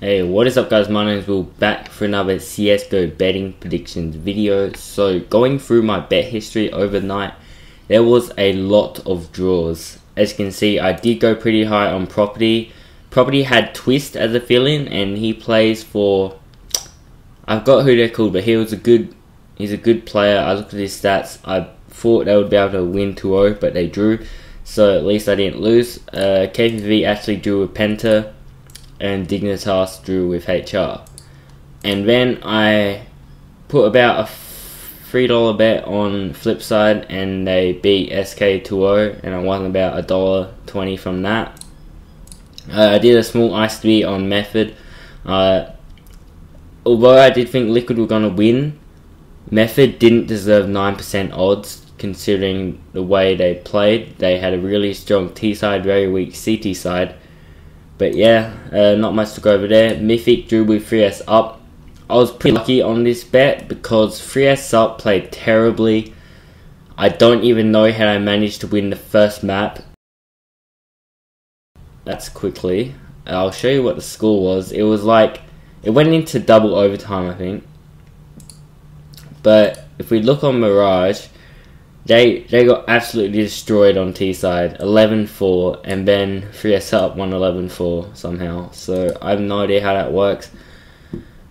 Hey, what is up guys, my name is Will, back for another CSGO betting predictions video. So going through my bet history overnight, there was a lot of draws. As you can see, I did go pretty high on Property. Property had Twist as a fill-in and he plays for, I've got who they're called, but he's a good player. I looked at his stats, I thought they would be able to win 2-0, but they drew. So at least I didn't lose. KPV actually drew with Penta, and Dignitas drew with HR. And then I put about a $3 bet on Flipside and they beat SK 2-0 and I won about $1.20 from that. I did a small ICB on Method. Although I did think Liquid were going to win, Method didn't deserve 9% odds considering the way they played. They had a really strong T side, very weak CT side. But yeah, not much to go over there. Mythic drew with 3S up. I was pretty lucky on this bet because 3S up played terribly. I don't even know how I managed to win the first map. That's quickly. I'll show you what the score was. It was like, it went into double overtime I think. But if we look on Mirage, they got absolutely destroyed on T side, 11-4, and then 3S up won 11-4 somehow. So I have no idea how that works.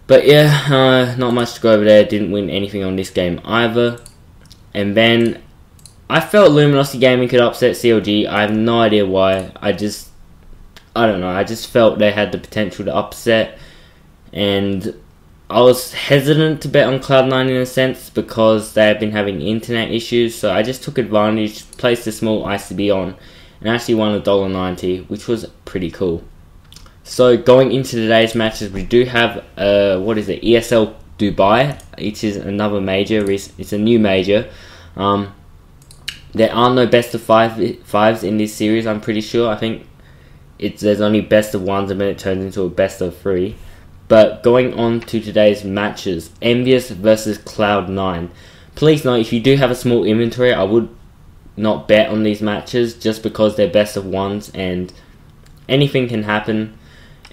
But yeah, not much to go over there. Didn't win anything on this game either. And then I felt Luminosity Gaming could upset CLG. I have no idea why. I don't know. I just felt they had the potential to upset, and I was hesitant to bet on Cloud9 in a sense because they have been having internet issues, so I just took advantage, placed a small ICB on, and actually won $1.90, which was pretty cool. So going into today's matches, we do have, ESL Dubai, which is another major, it's a new major. There are no best of fives in this series, I'm pretty sure. I think there's only best of ones and then it turns into a best of three. But going on to today's matches, EnVyUs versus Cloud9. Please note, if you do have a small inventory, I would not bet on these matches just because they're best of ones and anything can happen.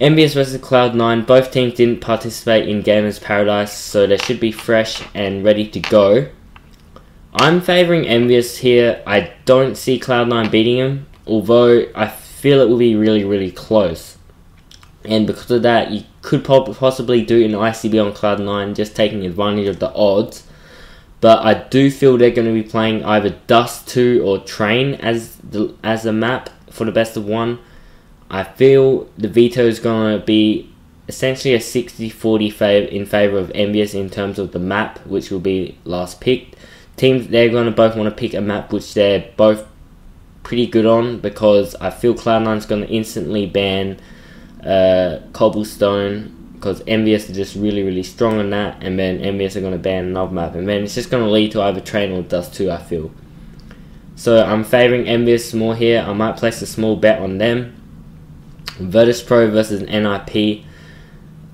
EnVyUs versus Cloud9, both teams didn't participate in Gamers Paradise, so they should be fresh and ready to go. I'm favouring EnVyUs here. I don't see Cloud9 beating them, although I feel it will be really, really close. And because of that, you could possibly do an ICB on Cloud9, just taking advantage of the odds. But I do feel they're going to be playing either Dust 2 or Train as a map for the best of one. I feel the veto is going to be essentially a 60-40 in favour of EnVyUs in terms of the map, which will be last picked. Teams, they're going to both want to pick a map which they're both pretty good on, because I feel Cloud9 is going to instantly ban Cobblestone, because EnVyUs are just really, really strong on that, and then EnVyUs are going to ban another map, and then it's just going to lead to either Train or Dust 2, I feel. So I'm favouring EnVyUs more here. I might place a small bet on them. Virtus.pro versus NiP.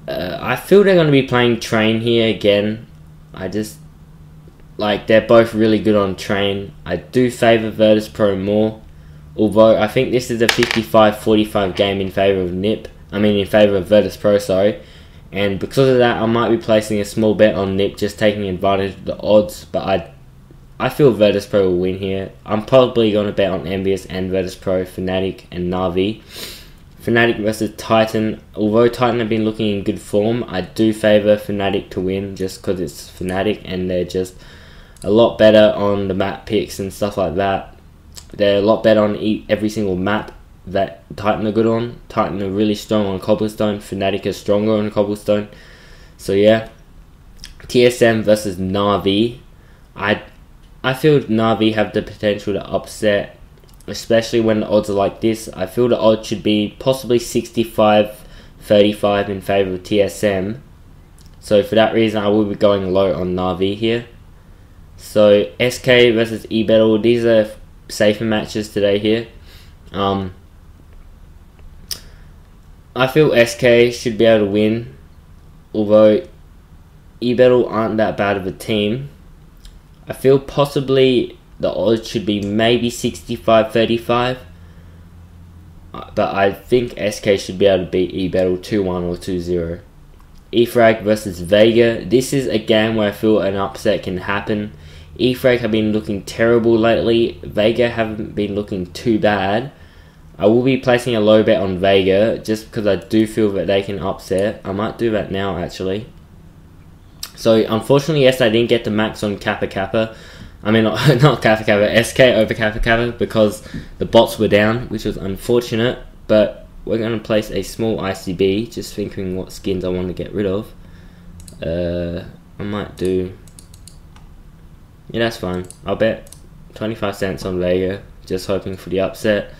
I feel they're going to be playing Train here again. They're both really good on Train. I do favour Virtus.pro more, although I think this is a 55-45 game in favour of NiP. In favour of Virtus.pro, sorry. And because of that, I might be placing a small bet on NiP, just taking advantage of the odds. But I feel Virtus.pro will win here. I'm probably going to bet on EnVyUs and Virtus.pro, Fnatic and Na'Vi. Fnatic versus Titan. Although Titan have been looking in good form, I do favour Fnatic to win just because it's Fnatic and they're just a lot better on the map picks and stuff like that. They're a lot better on every single map that Titan are good on. Titan are really strong on Cobblestone. Fnatic are stronger on Cobblestone. So yeah. TSM versus Na'Vi. I feel Na'Vi have the potential to upset, especially when the odds are like this. I feel the odds should be possibly 65-35 in favour of TSM. So for that reason, I will be going low on Na'Vi here. So SK versus eBettle. These are safer matches today here. I feel SK should be able to win, although eBettle aren't that bad of a team. I feel possibly the odds should be maybe 65-35. but I think SK should be able to beat eBattle 2-1 or 2-0. eFrag versus Vega. This is a game where I feel an upset can happen. eFrag have been looking terrible lately. Vega haven't been looking too bad. I will be placing a low bet on Vega just because I do feel that they can upset. I might do that now actually. So unfortunately, yes, I didn't get the max on Kappa Kappa. I mean, not Kappa Kappa, SK over Kappa Kappa because the bots were down, which was unfortunate. But we're going to place a small ICB, just thinking what skins I want to get rid of. I might do... Yeah, that's fine. I'll bet 25 cents on Vega, just hoping for the upset.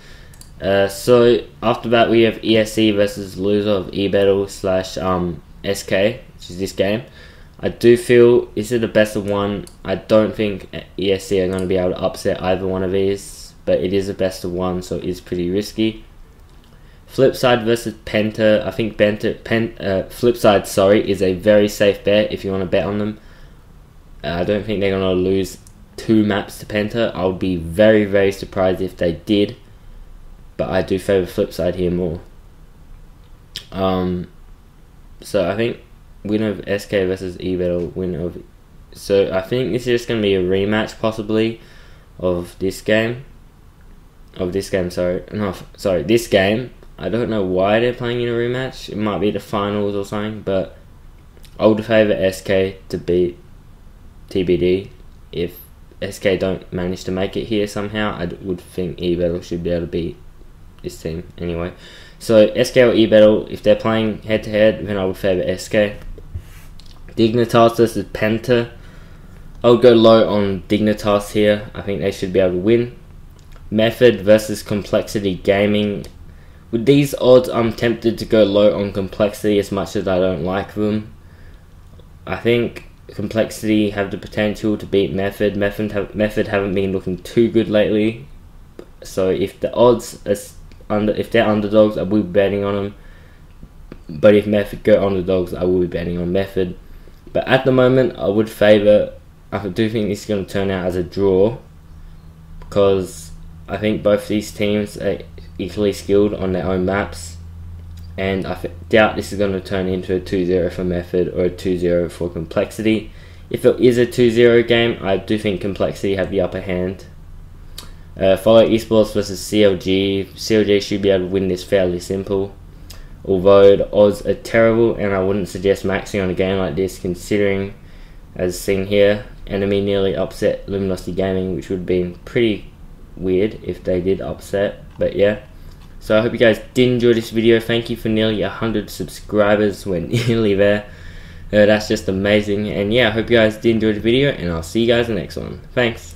So after that we have ESC versus loser of eBattle / SK, which is this game. I do feel this is the best of one. I don't think ESC are going to be able to upset either one of these, but it is a best of one, so it is pretty risky. Flipside versus Penta. I think Flipside, sorry, is a very safe bet if you want to bet on them. I don't think they're going to lose 2 maps to Penta. I would be very, very surprised if they did. But I do favour Flipside here more. So I think winner of SK versus eBattle, winner of... So I think this is just going to be a rematch possibly of this game. This game. I don't know why they're playing in a rematch. It might be the finals or something, but I would favour SK to beat TBD. If SK don't manage to make it here somehow, I would think eBattle should be able to beat this team anyway. So SK or eBattle, if they're playing head to head, then I would favour SK. Dignitas versus Penta. I would go low on Dignitas here. I think they should be able to win. Method versus Complexity Gaming. With these odds, I'm tempted to go low on Complexity as much as I don't like them. I think Complexity have the potential to beat Method. Method haven't been looking too good lately. So if the odds are if they're underdogs, I will be betting on them. But if Method go underdogs, I will be betting on Method. But at the moment, I would favour... I do think this is going to turn out as a draw, because I think both these teams are equally skilled on their own maps, and I doubt this is going to turn into a 2-0 for Method or a 2-0 for Complexity. If it is a 2-0 game, I do think Complexity have the upper hand. Follow Esports versus CLG. CLG should be able to win this fairly simple, although the odds are terrible and I wouldn't suggest maxing on a game like this, considering, as seen here, Enemy nearly upset Luminosity Gaming, which would have been pretty weird if they did upset. But yeah, so I hope you guys did enjoy this video. Thank you for nearly 100 subscribers. We're nearly there. That's just amazing. And yeah, I hope you guys did enjoy the video, and I'll see you guys in the next one. Thanks.